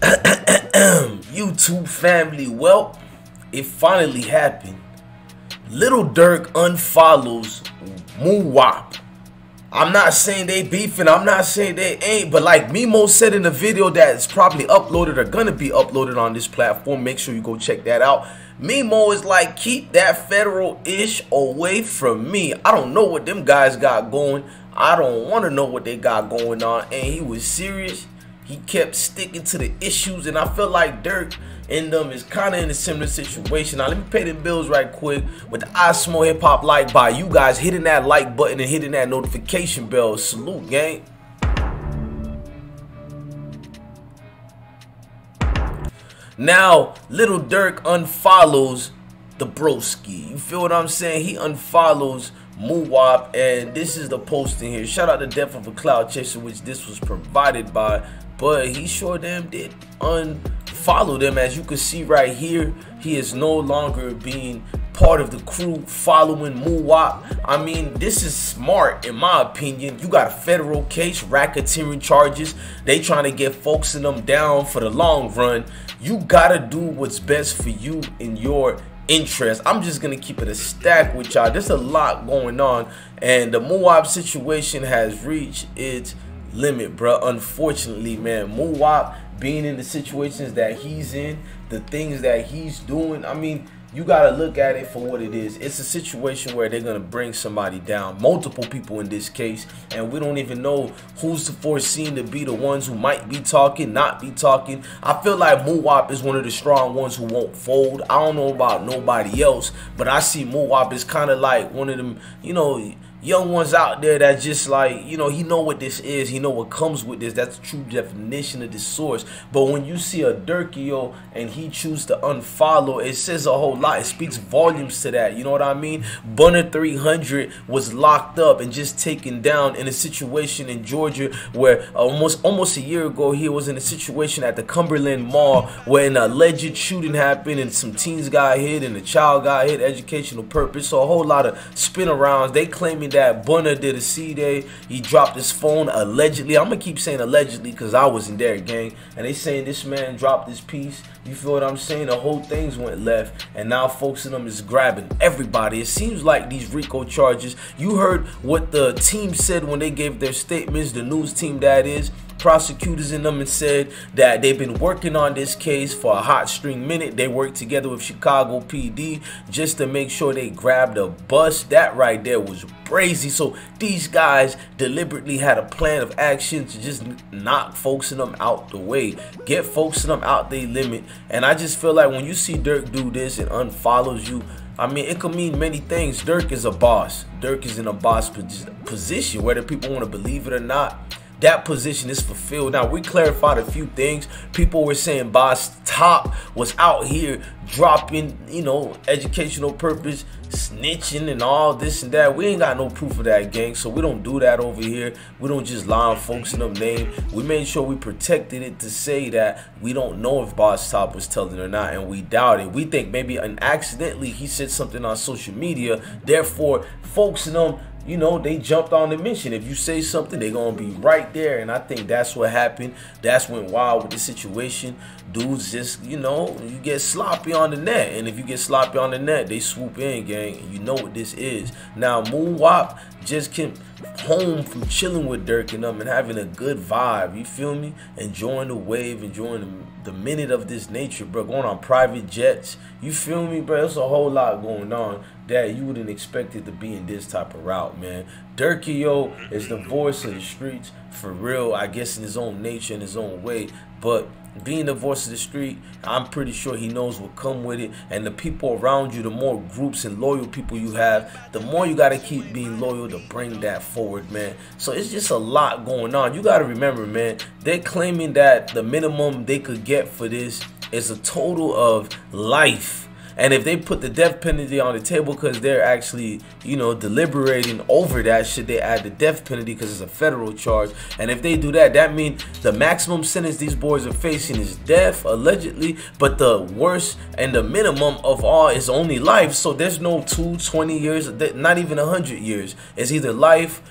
YouTube family, well, it finally happened. Lil Durk unfollows Muwop. I'm not saying they beefing, I'm not saying they ain't, but like Mimo said in the video that's probably uploaded or gonna be uploaded on this platform, make sure you go check that out. Mimo is like, keep that federal-ish away from me. I don't know what them guys got going. I don't want to know what they got going on. And he was serious. He kept sticking to the issues, and I feel like Durk and them is kind of in a similar situation. Now let me pay them bills right quick with the I Smoke Hip Hop like by you guys hitting that like button and hitting that notification bell. Salute, gang. Now Lil Durk unfollows the broski. You feel what I'm saying? He unfollows Muwop, and this is the posting here. Shout out to Death of a Cloud Chaser, which this was provided by, but he sure damn did unfollow them. As you can see right here, he is no longer being part of the crew following Muwop. I mean, this is smart in my opinion. You got a federal case, racketeering charges. They trying to get folks in them down for the long run. You gotta do what's best for you in your interest. I'm just gonna keep it a stack with y'all. There's a lot going on, and the Muwop situation has reached its limit, bro. Unfortunately, man, Muwop being in the situations that he's in, the things that he's doing, I mean, you gotta look at it for what it is. It's a situation where they're gonna bring somebody down, multiple people in this case, and we don't even know who's foreseen to be the ones who might be talking, not be talking. I feel like Muwop is one of the strong ones who won't fold. I don't know about nobody else, but I see Muwop is kind of like one of them, you know, young ones out there that just like, you know, he know what this is, he know what comes with this. That's the true definition of this source. But when you see a Durkio and he choose to unfollow, it says a whole lot. It speaks volumes to that, you know what I mean? Bunner 300 was locked up and just taken down in a situation in Georgia where almost a year ago he was in a situation at the Cumberland Mall where an alleged shooting happened and some teens got hit and a child got hit, educational purpose. So a whole lot of spin arounds. They claiming that Bunner did a C-Day. He dropped his phone allegedly. I'm gonna keep saying allegedly because I wasn't there, gang. And they saying this man dropped his piece. You feel what I'm saying? The whole things went left, and now folks in them is grabbing everybody. It seems like these RICO charges. You heard what the team said when they gave their statements, the news team that is. Prosecutors in them, and said that they've been working on this case for a hot string minute. They worked together with Chicago PD just to make sure they grabbed a bus. That right there was crazy. So these guys deliberately had a plan of action to just knock folks in them out the way, get folks in them out their limit. And I just feel like when you see Durk do this and unfollows you, I mean, it could mean many things. Durk is a boss. Durk is in a boss position, whether people want to believe it or not. That position is fulfilled. Now, we clarified a few things. People were saying Boss Top was out here dropping, you know, educational purpose, snitching and all this and that. We ain't got no proof of that, gang, so we don't do that over here. We don't just lie on folks in them name. We made sure we protected it to say that we don't know if Boss Top was telling or not, and we doubt it. We think maybe accidentally he said something on social media, therefore folks in them, you know, they jumped on the mission. If you say something, they're gonna be right there. And I think that's what happened. That's went wild with the situation. Dudes just, you know, you get sloppy on the net. And if you get sloppy on the net, they swoop in, gang. And you know what this is. Now, Muwop just came home from chilling with Durk and them and having a good vibe. You feel me? Enjoying the wave, enjoying the minute of this nature, bro. Going on private jets. You feel me, bro? There's a whole lot going on that you wouldn't expect it to be in this type of route, man. Durkio is the voice of the streets for real, I guess, in his own nature, in his own way. But being the voice of the street, I'm pretty sure he knows what come with it. And the people around you, the more groups and loyal people you have, the more you got to keep being loyal to bring that forward, man. So it's just a lot going on. You got to remember, man, they're claiming that the minimum they could get for this is a total of life. And if they put the death penalty on the table because they're actually, you know, deliberating over that, should they add the death penalty because it's a federal charge? And if they do that, that means the maximum sentence these boys are facing is death, allegedly, but the worst and the minimum of all is only life. So there's no 20 years, not even 100 years. It's either life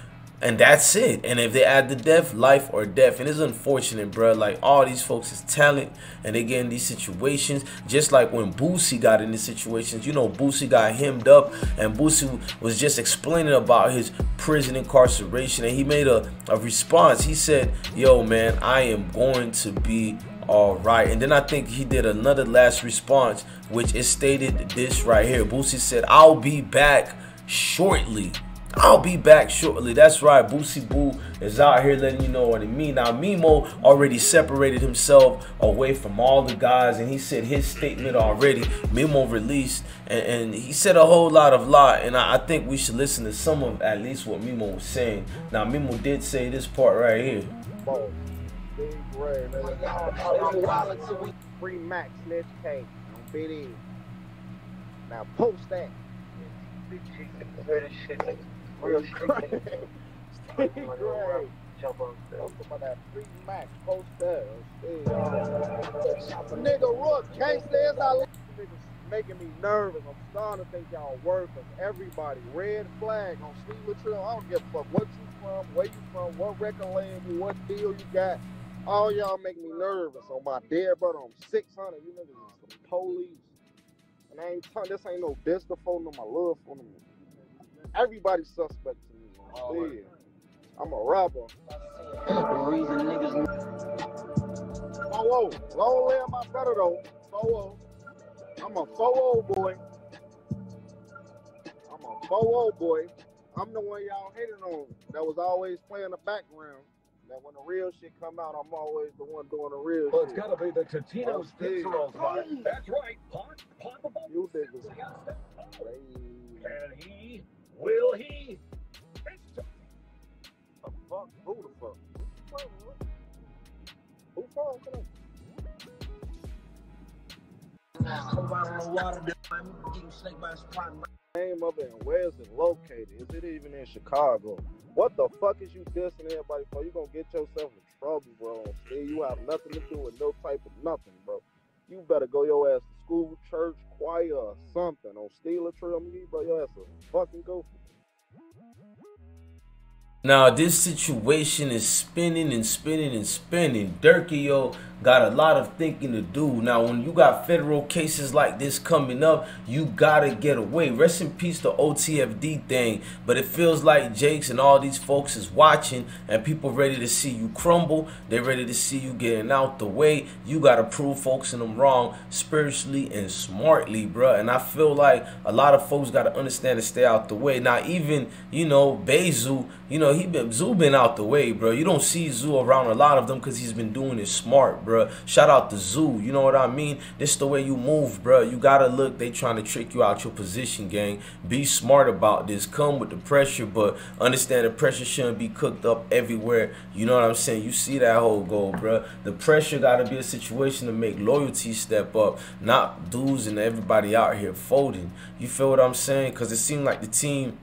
And that's it. And if they add the death, life or death. And it's unfortunate, bro. Like, all these folks is talent and they get in these situations. Just like when Boosie got in these situations. You know, Boosie got hemmed up and Boosie was just explaining about his prison incarceration. And he made a response. He said, yo, man, I am going to be all right. And then I think he did another last response, which is stated this right here. Boosie said, I'll be back shortly. I'll be back shortly. That's right. Boosie Boo is out here letting you know what I mean. Now, Mimo already separated himself away from all the guys, and he said his statement already. Mimo released, and he said a whole lot of and I think we should listen to some of at least what Mimo was saying. Now, Mimo did say this part right here. Free Max, Snitch K, on BD. Now post that. Real shit. Jump on about that free Max, post that. Nigga, Rook, gangsters, niggas making me nervous. I'm starting to think y'all workers. Everybody, red flag on Steve Latrell. I don't give a fuck what you from, where you from, what record label, what deal you got. All y'all make me nervous. On my dead brother, I'm 600. You niggas is some police. And I ain't this ain't no disco phone, no my love phone. Everybody's suspect to me. I'm a robber. The reason niggas. Oh, long live my brother though. Oh, I'm a 4-0 boy. I'm a 4-0 boy. I'm the one y'all hated on. That was always playing the background. That when the real shit come out, I'm always the one doing the real shit. Well, it's gotta be the Totino's pizza rolls, right? That's right. Pop. You niggas. Can he? Will he? The fuck? Who the fuck? Who fuck? Name of it and where is it located? Is it even in Chicago? What the fuck is you dissing everybody for? You gonna get yourself in trouble, bro. See, you have nothing to do with no type of nothing, bro. You better go your ass to school, church, choir, or something. On Steel or Trail Me, bro, your ass a fucking go. Now, this situation is spinning and spinning and spinning. Durky, yo, got a lot of thinking to do. Now, when you got federal cases like this coming up, you gotta get away. Rest in peace to OTFD thing. But it feels like Jakes and all these folks is watching and people ready to see you crumble. They're ready to see you getting out the way. You gotta prove folks in them wrong spiritually and smartly, bruh. And I feel like a lot of folks gotta understand to stay out the way. Now, even, you know, Bezu, you know, Zoo been out the way, bro. You don't see Zoo around a lot of them because he's been doing it smart, bro. Shout out to Zoo. You know what I mean? This the way you move, bro. You gotta look. They trying to trick you out your position, gang. Be smart about this. Come with the pressure, but understand the pressure shouldn't be cooked up everywhere. You know what I'm saying? You see that whole goal, bro. The pressure gotta be a situation to make loyalty step up, not dudes and everybody out here folding. You feel what I'm saying? Because it seemed like the team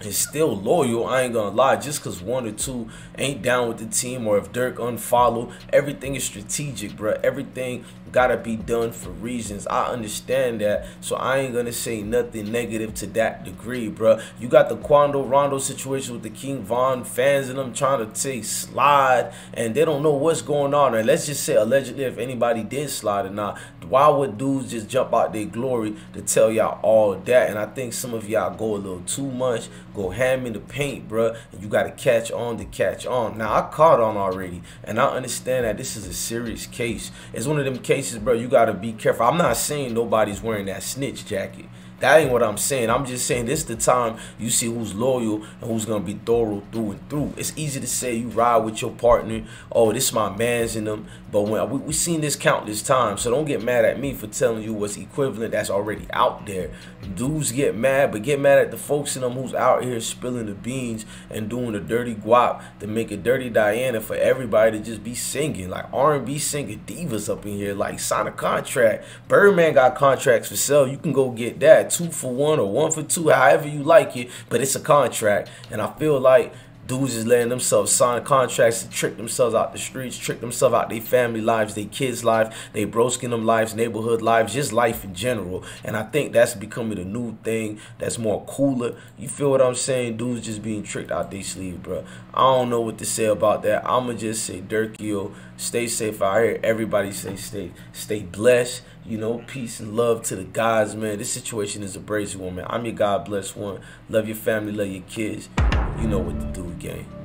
is still loyal. I ain't gonna lie, just cause one or two ain't down with the team, or if Durk unfollow, everything is strategic, bro. Everything gotta be done for reasons. I understand that, so I ain't gonna say nothing negative to that degree, bro. You got the Quando Rondo situation with the King Von fans and them trying to take slide, and they don't know what's going on. And let's just say allegedly, if anybody did slide or not, why would dudes just jump out their glory to tell y'all all that? And I think some of y'all go a little too much, go ham in the paint, bro, and you got to catch on to catch on. Now, I caught on already, and I understand that this is a serious case. It's one of them cases, bro, you got to be careful. I'm not saying nobody's wearing that snitch jacket. That ain't what I'm saying. I'm just saying this is the time you see who's loyal and who's going to be thorough through and through. It's easy to say you ride with your partner. Oh, this my man's in them. But when we seen this countless times, so don't get mad at me for telling you what's equivalent that's already out there. Dudes get mad, but get mad at the folks in them who's out here spilling the beans and doing the dirty guap to make a dirty Diana for everybody to just be singing. Like R&B singer divas up in here, like sign a contract. Birdman got contracts for sale. You can go get that. 2 for 1 or 1 for 2, however you like it, but it's a contract. And I feel like Dudes is letting themselves sign contracts to trick themselves out the streets, trick themselves out their family lives, their kids' lives, they broski them lives, neighborhood lives, just life in general. And I think that's becoming a new thing that's more cooler. You feel what I'm saying? Dudes just being tricked out their sleeve, bro. I don't know what to say about that. I'ma just say, Durk, yo, stay safe out here. Everybody stay blessed. You know, peace and love to the guys, man. This situation is a crazy one, man. I'm your God bless one. Love your family, love your kids. You know what to do, gang.